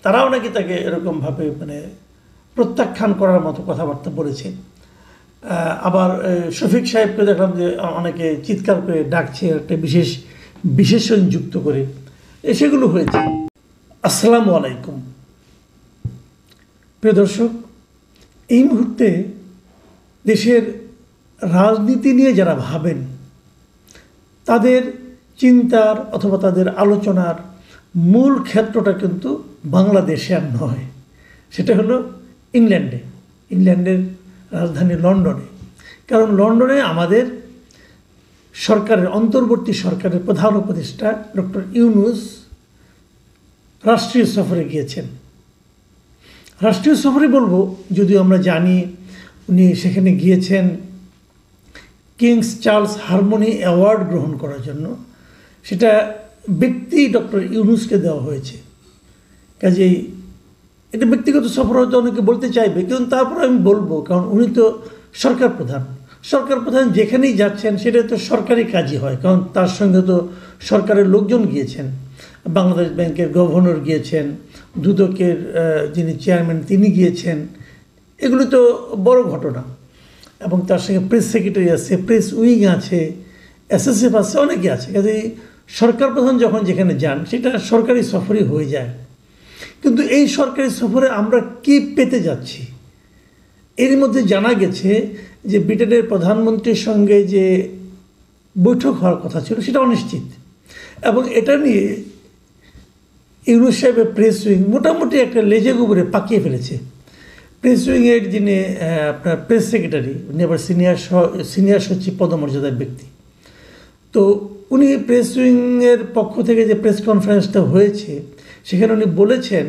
তারাও নাকি তাকে এরকমভাবে মানে প্রত্যাখ্যান করার মতো কথাবার্তা বলেছে। আবার শফিক সাহেবকে দেখলাম যে অনেকে চিৎকার করে ডাকছে একটা বিশেষণ যুক্ত করে, সেগুলো হয়েছে। আসসালামু আলাইকুম প্রিয় দর্শক, এই মুহূর্তে দেশের রাজনীতি নিয়ে যারা ভাবেন তাদের চিন্তার অথবা তাদের আলোচনার মূল ক্ষেত্রটা কিন্তু বাংলাদেশে আর নয়, সেটা হলো ইংল্যান্ডের রাজধানী লন্ডনে। কারণ লন্ডনে আমাদের অন্তর্বর্তী সরকারের প্রধান উপদেষ্টা ডক্টর ইউনূস রাষ্ট্রীয় সফরে গিয়েছেন। রাষ্ট্রীয় সফরে বলবো, যদিও আমরা জানি উনি সেখানে গিয়েছেন কিংস চার্লস হারমোনি অ্যাওয়ার্ড গ্রহণ করার জন্য। সেটা ব্যক্তি ডক্টর ইউনূসকে দেওয়া হয়েছে। কাজেই এটা ব্যক্তিগত সফর হয়তো অনেকে বলতে চাইবে, কিন্তু তারপরে আমি বলবো, কারণ উনি তো সরকার প্রধান যেখানেই যাচ্ছেন সেটা তো সরকারি কাজই হয়, কারণ তার সঙ্গে তো সরকারের লোকজন গিয়েছেন। বাংলাদেশ ব্যাংকের গভর্নর গিয়েছেন, দুদকের যিনি চেয়ারম্যান তিনি গিয়েছেন, এগুলো তো বড় ঘটনা। এবং তার সঙ্গে প্রেস সেক্রেটারি আছে, প্রেস উইং আছে, এসএসএফ আছে, অনেকে আছে। কাজেই সরকার প্রধান যখন যেখানে যান সেটা সরকারি সফরই হয়ে যায়। কিন্তু এই সরকারি সফরে আমরা কি পেতে যাচ্ছি? এর মধ্যে জানা গেছে যে ব্রিটেনের প্রধানমন্ত্রীর সঙ্গে যে বৈঠক হওয়ার কথা ছিল সেটা অনিশ্চিত, এবং এটা নিয়ে ইউনূস সাহেবের প্রেস উইং মোটামুটি একটা লেজে গোবরে পাকিয়ে ফেলেছে। প্রেস উইংয়ের যিনি আপনার প্রেস সেক্রেটারি, উনি আবার সিনিয়র সচিব পদমর্যাদার ব্যক্তি। তো উনি প্রেস উইংয়ের পক্ষ থেকে যে প্রেস কনফারেন্সটা হয়েছে সেখানে উনি বলেছেন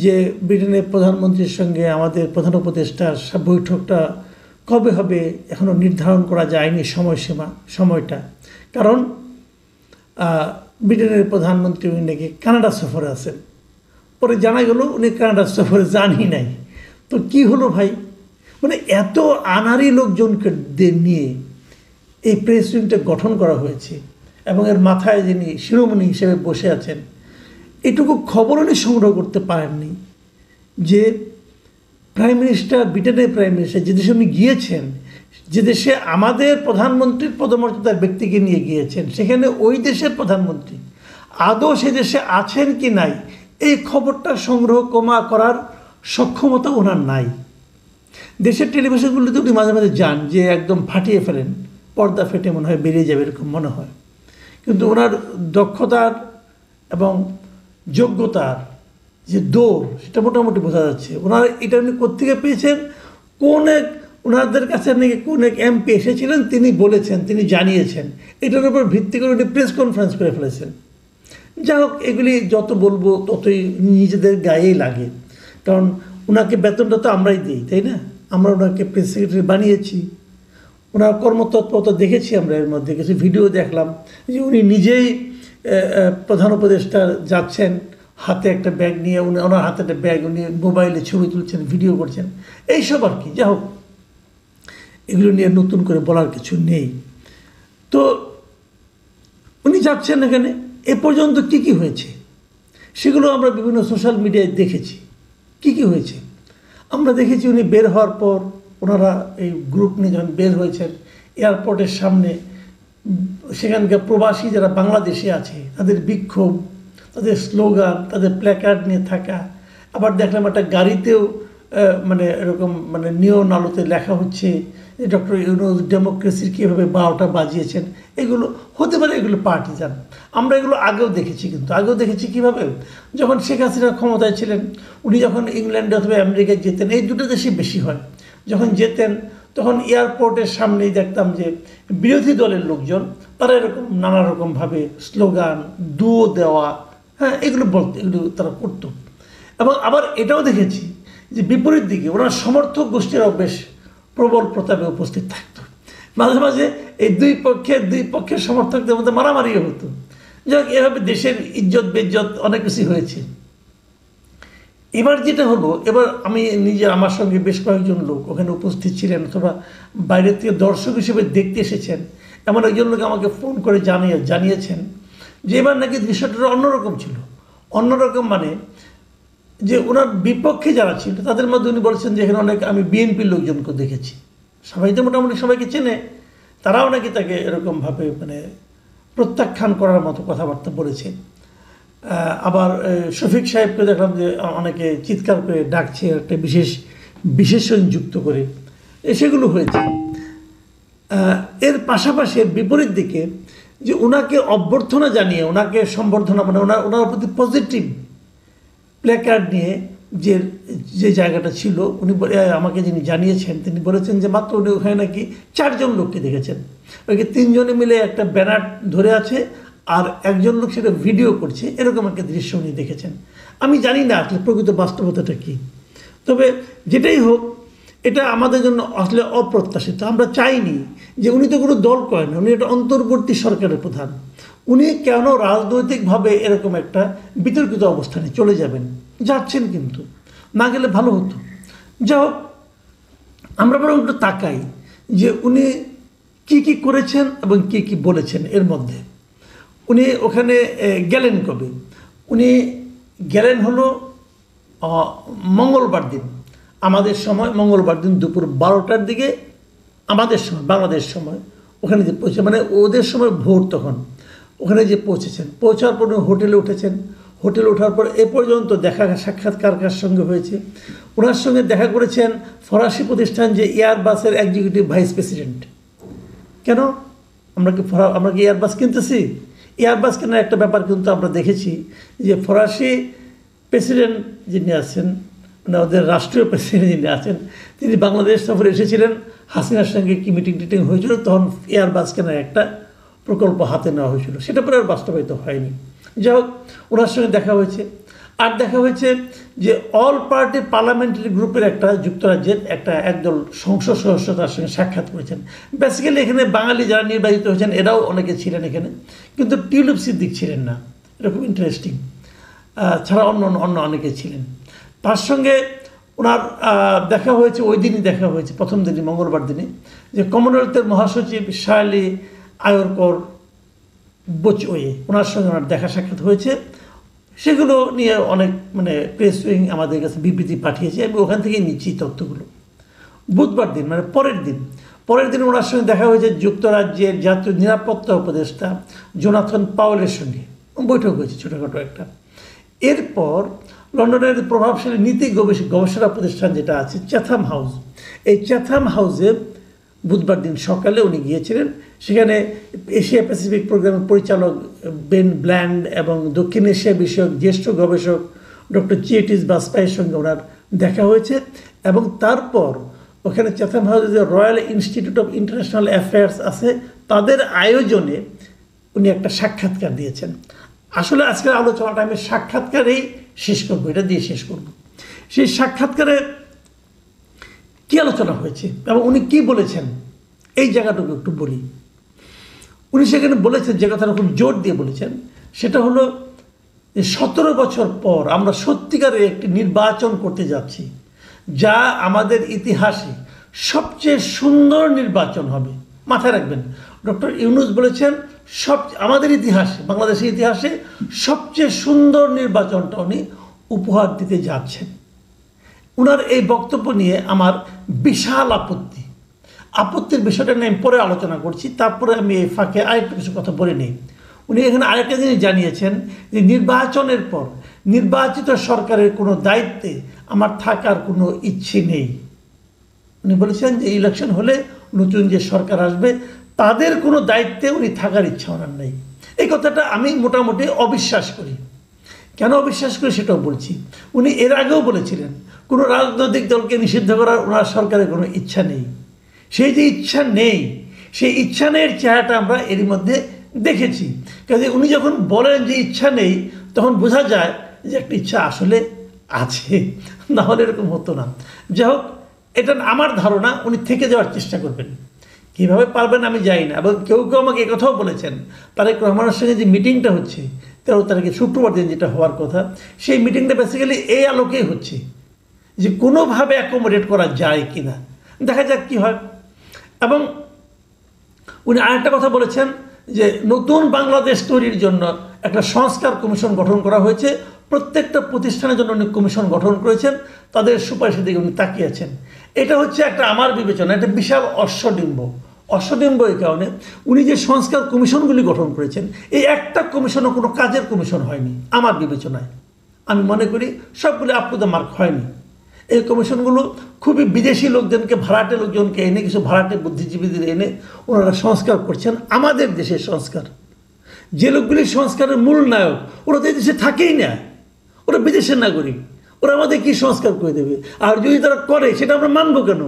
যে ব্রিটেনের প্রধানমন্ত্রীর সঙ্গে আমাদের প্রধান উপদেষ্টার বৈঠকটা কবে হবে এখনও নির্ধারণ করা যায়নি সময়টা, কারণ ব্রিটেনের প্রধানমন্ত্রী উনি নাকি কানাডা সফরে আছেন। পরে জানা গেল উনি কানাডা সফরে যানই নাই। তো কি হলো ভাই, মানে এত আনাড়ি লোকজনকে নিয়ে এই প্রেস উইংটা গঠন করা হয়েছে, এবং এর মাথায় যিনি শিরোমণি হিসেবে বসে আছেন, এটুকু খবর উনি সংগ্রহ করতে পারেননি যে ব্রিটেনের প্রাইম মিনিস্টার যে দেশে উনি গিয়েছেন, যে দেশে আমাদের প্রধানমন্ত্রীর পদমর্যাদার ব্যক্তিকে নিয়ে গিয়েছেন, সেখানে ওই দেশের প্রধানমন্ত্রী আদৌ সে দেশে আছেন কি নাই এই খবরটা সংগ্রহ করার সক্ষমতা ওনার নাই। দেশের টেলিভিশনগুলিতে উনি মাঝে মাঝে যান, যে একদম ফাটিয়ে ফেলেন, পর্দা ফেটে মনে হয় বেরিয়ে যাবে এরকম মনে হয়। কিন্তু ওনার দক্ষতার এবং যোগ্যতার যে দৌড় সেটা মোটামুটি বোঝা যাচ্ছে। এটা উনি কোত্থেকে পেয়েছেন, ওনাদের কাছে নাকি কোন এক এমপি এসেছিলেন, তিনি বলেছেন, তিনি জানিয়েছেন, এটার উপর ভিত্তি করে উনি প্রেস কনফারেন্স করে ফেলেছেন। যাই হোক, এগুলি যত বলবো ততই নিজেদের গায়েই লাগে, কারণ ওনাকে বেতনটা তো আমরাই দিই, তাই না? আমরা ওনাকে প্রেস সেক্রেটারি বানিয়েছি, ওনার কর্মতৎপরতা দেখেছি আমরা, এর মধ্যে কিছু ভিডিও দেখলাম যে উনি নিজেই প্রধান উপদেষ্টা যাচ্ছেন, হাতে একটা ব্যাগ নিয়ে, ওনার হাতে একটা ব্যাগ, উনি মোবাইলে ছবি তুলছেন, ভিডিও করছেন, এইসব আর কি। যাই হোক, এগুলো নিয়ে নতুন করে বলার কিছু নেই। তো উনি যাচ্ছেন এখানে, এ পর্যন্ত কি হয়েছে সেগুলো আমরা বিভিন্ন সোশ্যাল মিডিয়ায় দেখেছি। কি হয়েছে আমরা দেখেছি, উনি বের হওয়ার পর ওনারা এই গ্রুপ নিয়ে যখন বের হয়েছেন এয়ারপোর্টের সামনে, সেখানকার প্রবাসী যারা বাংলাদেশে আছে তাদের বিক্ষোভ, তাদের স্লোগান, তাদের প্ল্যাকার্ড নিয়ে থাকা। আবার দেখলাম একটা গাড়িতেও মানে এরকম মানে নিয়ন আলোতে লেখা হচ্ছে যে ডক্টর ইউনূস ডেমোক্রেসির কীভাবে 12টা বাজিয়েছেন। এগুলো হতে পারে এগুলো পার্টিজান, আমরা এগুলো আগেও দেখেছি। কিন্তু আগেও দেখেছি কীভাবে, যখন শেখ হাসিনা ক্ষমতায় ছিলেন, উনি যখন ইংল্যান্ডে অথবা আমেরিকায় যেতেন, এই দুটো দেশে বেশি হয়, যখন যেতেন তখন এয়ারপোর্টের সামনেই দেখতাম যে বিরোধী দলের লোকজন তারা এরকম নানা রকমভাবে স্লোগান, দুয়ো দেওয়া, হ্যাঁ, এগুলো তারা করতো। এবং আবার এটাও দেখেছি যে বিপরীত দিকে ওনার সমর্থক গোষ্ঠীরাও বেশ প্রবল প্রতাপে উপস্থিত থাকতো। মাঝে মাঝে এই দুই পক্ষের সমর্থকদের মধ্যে মারামারিও হতো। যাই হোক, এভাবে দেশের ইজ্জত বেজ্জত অনেক কিছু হয়েছে। এবার যেটা হলো, এবার আমি আমার সঙ্গে বেশ কয়েকজন লোক ওখানে উপস্থিত ছিলেন, অথবা বাইরের থেকে দর্শক হিসেবে দেখতে এসেছেন, এমন একজন লোক আমাকে ফোন করে জানিয়েছেন যে এবার নাকি দৃশ্যটা অন্যরকম ছিল। অন্যরকম মানে যে ওনার বিপক্ষে যারা ছিল তাদের মধ্যে উনি বলেছেন যে এখানে অনেক আমি বিএনপির লোকজনকে দেখেছি, সবাই তো মোটামুটি সবাইকে চেনে, তারাও নাকি তাকে এরকমভাবে মানে প্রত্যাখ্যান করার মতো কথাবার্তা বলেছে। আবার শফিক সাহেবকে দেখলাম যে অনেকে চিৎকার করে ডাকছে একটা বিশেষণ যুক্ত করে, সেগুলো হয়েছে। এর পাশাপাশি এর বিপরীত দিকে যে ওনাকে অভ্যর্থনা জানিয়ে, ওনাকে সম্বর্ধনা মানে ওনার প্রতি পজিটিভ প্ল্যাকার্ড নিয়ে যে জায়গাটা ছিল, উনি আমাকে যিনি জানিয়েছেন তিনি বলেছেন যে মাত্র উনি ওখানে নাকি 4 জন লোককে দেখেছেন। ওইকে 3 জনে মিলে একটা ব্যানার ধরে আছে আর একজন লোক সেটা ভিডিও করছে, এরকম একটা দৃশ্য উনি দেখেছেন। আমি জানি না আসলে প্রকৃত বাস্তবতাটা কী, তবে যেটাই হোক এটা আমাদের জন্য আসলে অপ্রত্যাশিত। আমরা চাইনি যে উনি তো কোনো দল করেন, উনি একটা অন্তর্বর্তী সরকারের প্রধান, উনি কেন রাজনৈতিকভাবে এরকম একটা বিতর্কিত অবস্থানে চলে যাচ্ছেন, কিন্তু না গেলে ভালো হতো। যা হোক, আমরা বরং একটু তাকাই যে উনি কি করেছেন এবং কি বলেছেন। এর মধ্যে উনি ওখানে গেলেন কবে? উনি গেলেন হলো মঙ্গলবার দিন, আমাদের সময় মঙ্গলবার দিন দুপুর 12টার দিকে, আমাদের সময় বাংলাদেশ সময় ওখানে যে পৌঁছে, মানে ওদের সময় ভোর, তখন ওখানে যে পৌঁছেছেন। পৌঁছার পর হোটেলে উঠেছেন, হোটেলে ওঠার পর এ পর্যন্ত দেখা সাক্ষাৎকার কার সঙ্গে হয়েছে? ওনার সঙ্গে দেখা করেছেন ফরাসি প্রতিষ্ঠান যে এয়ারবাসের এক্সিকিউটিভ ভাইস প্রেসিডেন্ট। কেন আমরা কি এয়ারবাস কিনতেছি? এয়ারবাস কেনার একটা ব্যাপার কিন্তু আমরা দেখেছি যে ফরাসি প্রেসিডেন্ট যিনি আছেন, মানে ওদের রাষ্ট্রীয় প্রেসিডেন্ট যিনি আছেন, তিনি বাংলাদেশ সফরে এসেছিলেন, হাসিনার সঙ্গে কি মিটিং হয়েছিল, তখন এয়ারবাস কেনার একটা প্রকল্প হাতে নেওয়া হয়েছিল, সেটা পরে আর বাস্তবায়িত হয়নি। যাই হোক, ওনার সঙ্গে দেখা হয়েছে। আর দেখা হয়েছে যে অল পার্টি পার্লামেন্টারি গ্রুপের একটা যুক্তরাজ্যের একদল সংসদ সদস্য তার সঙ্গে সাক্ষাৎ করেছেন। বেসিক্যালি এখানে বাঙালি যারা নির্বাচিত হয়েছেন এরাও অনেকে ছিলেন এখানে, কিন্তু টিউলিপ সিদ্দিক ছিলেন না। এটা খুব ইন্টারেস্টিং। ছাড়া অন্য অনেকে ছিলেন। তার সঙ্গে ওনার দেখা হয়েছে, ওই দিনই দেখা হয়েছে, প্রথম দিনই মঙ্গলবার দিনে, যে কমনওয়েলথের মহাসচিব শার্লি আয়রকর বোচওয়ে, ওনার সঙ্গে ওনার দেখা সাক্ষাৎ হয়েছে। সেগুলো নিয়ে অনেক মানে প্রেস উইং আমাদের কাছে বিবৃতি পাঠিয়েছে, আমি ওখান থেকেই নিচ্ছি তথ্যগুলো। বুধবার দিন মানে পরের দিন ওনার সঙ্গে দেখা হয়েছে যুক্তরাজ্যের জাতীয় নিরাপত্তা উপদেষ্টা জোনাথন পাওয়েলের সঙ্গে বৈঠক হয়েছে ছোটোখাটো একটা। এরপর লন্ডনের প্রভাবশালী নীতি গবেষণা প্রতিষ্ঠান যেটা আছে চ্যাথাম হাউস, এই চ্যাথাম হাউসে বুধবার দিন সকালে উনি গিয়েছিলেন। সেখানে এশিয়া প্যাসিফিক প্রোগ্রামের পরিচালক বেন ব্ল্যান্ড এবং দক্ষিণ এশিয়া বিষয়ক জ্যেষ্ঠ গবেষক ডক্টর চিয়েটিস বাজপাইয়ের সঙ্গে ওনার দেখা হয়েছে। এবং তারপর ওখানে চ্যাথাম হাউসে যে royal institute of international affairs আছে, তাদের আয়োজনে উনি একটা সাক্ষাৎকার দিয়েছেন। আসলে আজকের আলোচনাটা আমি সাক্ষাৎকারেই শেষ করবো, এটা দিয়ে শেষ করব। সেই সাক্ষাৎকারে কী আলোচনা হয়েছে এবং উনি কি বলেছেন এই জায়গাটুকু একটু বলি। উনি সেখানে বলেছেন, যে কথাটা খুব জোর দিয়ে বলেছেন, সেটা হলো যে 17 বছর পর আমরা সত্যিকারে একটি নির্বাচন করতে যাচ্ছি, যা আমাদের ইতিহাসে সবচেয়ে সুন্দর নির্বাচন হবে। মাথায় রাখবেন, ডক্টর ইউনূস বলেছেন আমাদের ইতিহাসে, বাংলাদেশের ইতিহাসে সবচেয়ে সুন্দর নির্বাচনটা উনি উপহার দিতে যাচ্ছেন। ওনার এই বক্তব্য নিয়ে আমার বিশাল আপত্তির বিষয়টা নিয়ে আমি পরে আলোচনা করছি। তারপরে আমি এই ফাঁকে আরেকটু কিছু কথা বলে নিই। উনি এখানে আরেকটা জিনিস জানিয়েছেন যে নির্বাচনের পর নির্বাচিত সরকারের কোনো দায়িত্বে আমার থাকার কোনো ইচ্ছে নেই। উনি বলেছেন যে ইলেকশন হলে নতুন যে সরকার আসবে তাদের কোনো দায়িত্বে উনি থাকার ইচ্ছা ওনার নেই। এই কথাটা আমি মোটামুটি অবিশ্বাস করি। কেন অবিশ্বাস করি সেটাও বলছি। উনি এর আগেও বলেছিলেন কোনো রাজনৈতিক দলকে নিষিদ্ধ করার ওনার সরকারের কোনো ইচ্ছা নেই। সেই যে ইচ্ছা নেই, সেই ইচ্ছা নেই চেহারাটা আমরা এরই মধ্যে দেখেছি। কাজে উনি যখন বলেন যে ইচ্ছা নেই, তখন বোঝা যায় যে একটা ইচ্ছা আসলে আছে, না হলে এরকম হতো না। যাই হোক, এটা আমার ধারণা উনি থেকে যাওয়ার চেষ্টা করবেন। কীভাবে পারবেন আমি জানি না। এবং কেউ আমাকে একথাও বলেছেন, তারেক রহমানের সঙ্গে যে মিটিংটা হচ্ছে 13 তারিখে শুক্রবার দিন যেটা হওয়ার কথা, সেই মিটিংটা বেসিক্যালি এই আলোকেই হচ্ছে যে কোনোভাবে অ্যাকোমোডেট করা যায় কি না, দেখা যাক কী হয়। এবং উনি আরেকটা কথা বলেছেন যে নতুন বাংলাদেশ তৈরির জন্য একটা সংস্কার কমিশন গঠন করা হয়েছে, প্রত্যেকটা প্রতিষ্ঠানের জন্য উনি কমিশন গঠন করেছেন, তাদের সুপারিশের দিকে উনি তাকিয়েছেন। এটা হচ্ছে একটা আমার বিবেচনা একটা বিশাল অশ্বডিম্ব এই কারণে উনি যে সংস্কার কমিশনগুলি গঠন করেছেন, এই একটা কমিশনও কোনো কাজের কমিশন হয়নি আমার বিবেচনায়। আমি মনে করি সবগুলো আপ টু দ্য মার্ক হয়নি। এই কমিশনগুলো খুবই বিদেশি লোকজনকে, ভাড়াটে লোকজনকে এনে, কিছু ভাড়াটে বুদ্ধিজীবীদের এনে ওনারা সংস্কার করছেন আমাদের দেশের সংস্কার। যে লোকগুলি সংস্কারের মূল নায়ক ওরা তো এই দেশে থাকেই না, ওরা বিদেশের নাগরিক, ওরা আমাদের কি সংস্কার করে দেবে? আর যদি তারা করে সেটা আমরা মানবো কেন?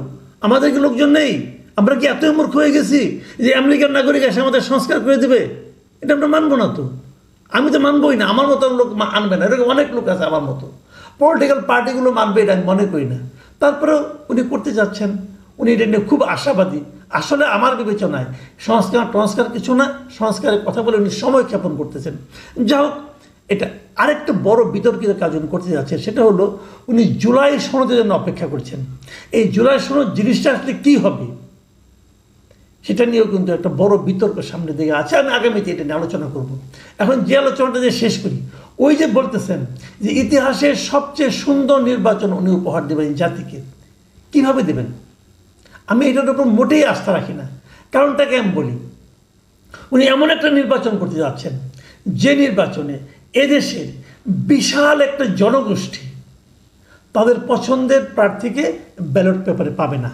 আমাদের কি লোকজন নেই? আমরা কি এতই মূর্খ হয়ে গেছি যে আমেরিকার নাগরিক এসে আমাদের সংস্কার করে দেবে? এটা আমরা মানবো না। তো আমি তো মানবই না, আমার মতো লোক আনবে না। এরকম অনেক লোক আছে আমার মতো, পলিটিক্যাল পার্টিগুলো মানবে এটা আমি মনে করি না। তারপরেও উনি করতে যাচ্ছেন, উনি এটা নিয়ে খুব আশাবাদী। আসলে আমার বিবেচনায় সংস্কার কিছু না, সংস্কারের কথা বলে উনি সময় ক্ষেপণ করতেছেন। যা হোক, এটা আরেকটা বড় বিতর্কিত কাজ উনি করতে যাচ্ছেন, সেটা হলো উনি জুলাই সনদের জন্য অপেক্ষা করছেন। এই জুলাই সনদ জিনিসটা আসলে কী হবে সেটা নিয়েও কিন্তু একটা বড় বিতর্ক সামনে দিকে আছে। আমি আগামীতে এটা নিয়ে আলোচনা করব। এখন যে আলোচনাটা যে শেষ করি, ওই যে বলতেছেন যে ইতিহাসের সবচেয়ে সুন্দর নির্বাচন উনি উপহার দেবেন জাতিকে, কিভাবে দেবেন? আমি এটার উপর মোটেই আস্থা রাখি না। কারণটাকে আমি বলি, উনি এমন একটা নির্বাচন করতে যাচ্ছেন যে নির্বাচনে এদেশের বিশাল একটা জনগোষ্ঠী তাদের পছন্দের প্রার্থীকে ব্যালট পেপারে পাবে না।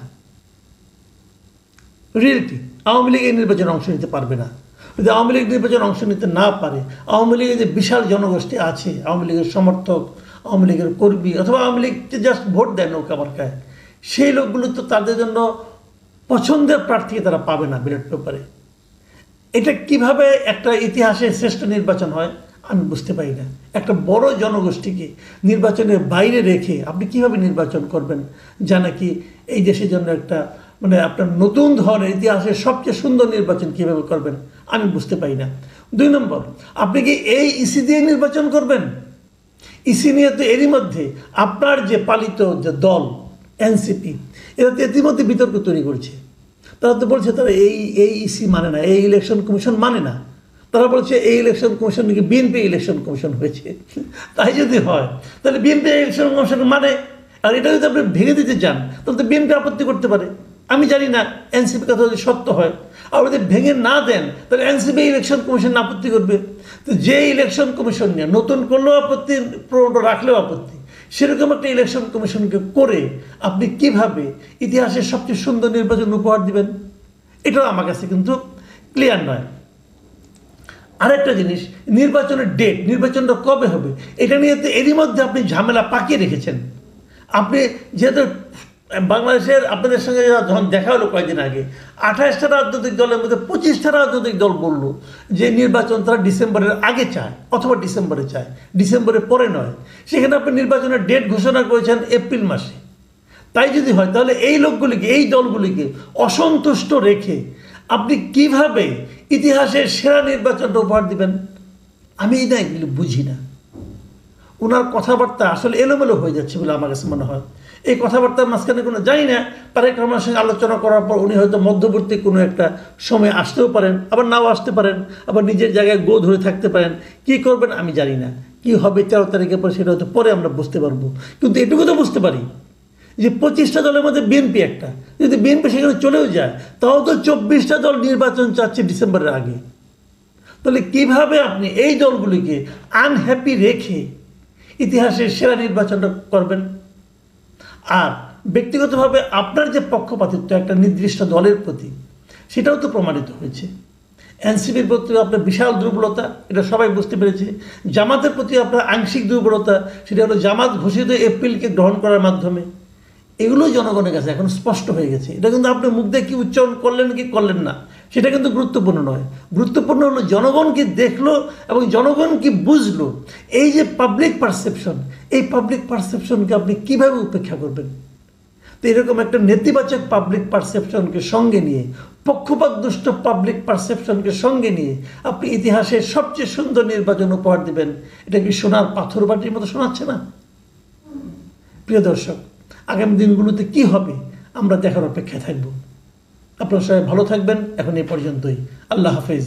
রিয়েলিটি, আওয়ামী লীগ এই নির্বাচনে অংশ নিতে পারবে না। যদি আওয়ামী লীগ নির্বাচনে অংশ নিতে না পারে, আওয়ামী লীগের যে বিশাল জনগোষ্ঠী আছে, আওয়ামী লীগের সমর্থক, আওয়ামী লীগের কর্মী, অথবা আওয়ামী লীগকে জাস্ট ভোট দেয় নৌকা মার্কায়, সেই লোকগুলো তো তাদের জন্য পছন্দের প্রার্থীকে তারা পাবে না ব্যালট পেপারে। এটা কিভাবে একটা ইতিহাসের শ্রেষ্ঠ নির্বাচন হয় আমি বুঝতে পারি না। একটা বড় জনগোষ্ঠীকে নির্বাচনের বাইরে রেখে আপনি কিভাবে নির্বাচন করবেন, যা নাকি এই দেশের জন্য একটা আপনার নতুন ধরনের ইতিহাসের সবচেয়ে সুন্দর নির্বাচন কীভাবে করবেন আমি বুঝতে পারি না। 2 নম্বর, আপনি কি এই ইসি দিয়ে নির্বাচন করবেন? ইসি নিয়ে তো এরই মধ্যে আপনার যে পালিত যে দল এনসিপি, এরা তো ইতিমধ্যে বিতর্ক তৈরি করছে। তারা তো বলছে তারা এই ইসি মানে না, এই ইলেকশন কমিশন মানে না। তারা বলছে এই ইলেকশন কমিশন নাকি বিএনপি ইলেকশন কমিশন হয়েছে। তাই যদি হয় তাহলে বিএনপি ইলেকশন কমিশন মানে, আর এটা যদি আপনি ভেঙে দিতে চান তাহলে তো বিএনপি আপত্তি করতে পারে। আমি জানি না এনসিপি কথা যদি সত্য হয়, আর যদি ভেঙে না দেন তাহলে এনসিপি ইলেকশন কমিশন আপত্তি করবে। তো যে ইলেকশন কমিশন নিয়ে নতুন করলেও আপত্তি, পুরোনো রাখলেও আপত্তি, সেরকম একটা ইলেকশন কমিশনকে করে আপনি কিভাবে ইতিহাসের সবচেয়ে সুন্দর নির্বাচন উপহার দিবেন? এটাও আমার কাছে কিন্তু ক্লিয়ার নয়। আরেকটা জিনিস, নির্বাচনের ডেট, নির্বাচনটা কবে হবে, এটা নিয়ে তো এরই মধ্যে আপনি ঝামেলা পাকিয়ে রেখেছেন। আপনি যেহেতু বাংলাদেশের আপনাদের সঙ্গে যখন দেখা হলো কয়েকদিন আগে, 28টা রাজনৈতিক দলের মধ্যে 25টা রাজনৈতিক দল বলল যে নির্বাচন তারা ডিসেম্বরের আগে চায় অথবা ডিসেম্বরে চায়, ডিসেম্বরের পরে নয়। সেখানে আপনি নির্বাচনের ডেট ঘোষণা করেছেন এপ্রিল মাসে। তাই যদি হয় তাহলে এই লোকগুলিকে, এই দলগুলিকে অসন্তুষ্ট রেখে আপনি কিভাবে ইতিহাসের সেরা নির্বাচনটা উপহার দিবেন? আমি এই না এগুলি বুঝি না। ওনার কথাবার্তা আসলে এলোমেলো হয়ে যাচ্ছে বলে আমার কাছে মনে হয়। এই কথাবার্তার মাঝখানে কোনো জানি না, তারেক রহমানের সঙ্গে আলোচনা করার পর উনি হয়তো মধ্যবর্তী কোনো একটা সময় আসতেও পারেন, আবার নাও আসতে পারেন, আবার নিজের জায়গায় গো ধরে থাকতে পারেন। কি করবেন আমি জানি না, কি হবে 13 তারিখের পর সেটা হয়তো পরে আমরা বুঝতে পারবো। কিন্তু এটুকু তো বুঝতে পারি যে 25টা দলের মধ্যে বিএনপি একটা, যদি বিএনপি সেখানে চলেও যায় তাও তো 24টা দল নির্বাচন চাচ্ছে ডিসেম্বরের আগে। তাহলে কিভাবে আপনি এই দলগুলিকে আনহ্যাপি রেখে ইতিহাসের সেরা নির্বাচনটা করবেন? আর ব্যক্তিগতভাবে আপনার যে পক্ষপাতিত্ব একটা নির্দিষ্ট দলের প্রতি, সেটাও তো প্রমাণিত হয়েছে। এনসিপির প্রতি আপনার বিশাল দুর্বলতা, এটা সবাই বুঝতে পেরেছে। জামাতের প্রতি আপনার আংশিক দুর্বলতা, সেটা হলো জামাত ঘোষিত এপ্রিলকে গ্রহণ করার মাধ্যমে। এগুলো জনগণের কাছে এখন স্পষ্ট হয়ে গেছে। এটা কিন্তু আপনি মুখ দিয়ে কি উচ্চারণ করলেন কি করলেন না সেটা কিন্তু গুরুত্বপূর্ণ নয়। গুরুত্বপূর্ণ হলো জনগণ কি দেখলো এবং জনগণ কি বুঝলো। এই যে পাবলিক পারসেপশন, এই পাবলিক পারসেপশনকে আপনি কিভাবে উপেক্ষা করবেন? তো এরকম একটা নেতিবাচক পাবলিক পারসেপশনকে সঙ্গে নিয়ে, পক্ষপাতদুষ্ট পাবলিক পারসেপশনকে সঙ্গে নিয়ে আপনি ইতিহাসের সবচেয়ে সুন্দর নির্বাচন উপহার দিবেন, এটা কি সোনার পাথর বাটির মতো শোনাচ্ছে না? প্রিয় দর্শক, আগামী দিনগুলোতে কি হবে আমরা দেখার অপেক্ষায় থাকব। আপনারা সবাই ভালো থাকবেন। এখন এই পর্যন্তই। আল্লাহ হাফেজ।